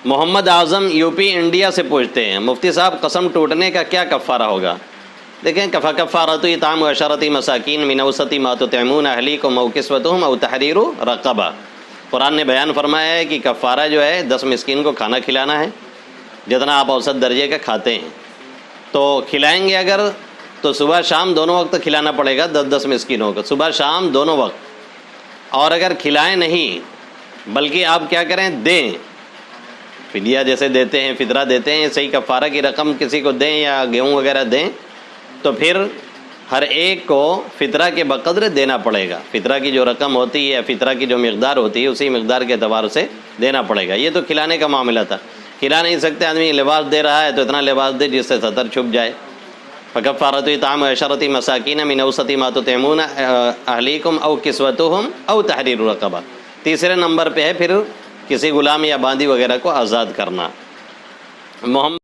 Muhammad Azam UP India سے پوچھتے ہیں مفتی صاحب قسم ٹوٹنے کا کیا کفارہ ہوگا؟ دیکھیں کفارۃ اطعام عشرۃ مساکین من اوسط ما تطعمون اہلیکم او کسوتہم او تحریر رقبہ۔ قرآن نے بیان فرمایا ہے کہ کفارہ جو ہے 10 مسکین کو کھانا کھلانا ہے جتنا آپ اوسط درجے کا کھاتے ہیں، تو کھلائیں گے اگر تو صبح شام دونوں وقت کھلانا پڑے گا 10 مسکینوں کو، صبح شام دونوں وقت۔ اور اگر کھلائیں نہیں بلکہ آپ کیا کریں، دیں، فدیہ جیسے دیتے ہیں، فطرہ دیتے ہیں، صحیح کفارہ کی رقم کسی کو دیں یا گیہوں وغیرہ دیں، تو پھر ہر ایک کو فطرہ کے بقدر دینا پڑے گا۔ فطرہ کی جو رقم ہوتی ہے، فطرہ کی جو مقدار ہوتی ہے، اسی مقدار کے اعتبار سے دینا پڑے گا۔ یہ تو کھلانے کا معاملہ تھا، کھلا نہیں سکتے آدمی، لباس دے رہا ہے تو اتنا لباس دے جس سے سطر چھپ جائے۔ فکفارۃ اطعام عشرۃ مساکین من اوسط ما تطعمون اہلیکم او کسوتہم او تحریر رقبہ۔ تیسرے نمبر پہ ہے پھر کسی غلام یا باندی وغیرہ کو آزاد کرنا۔ محمد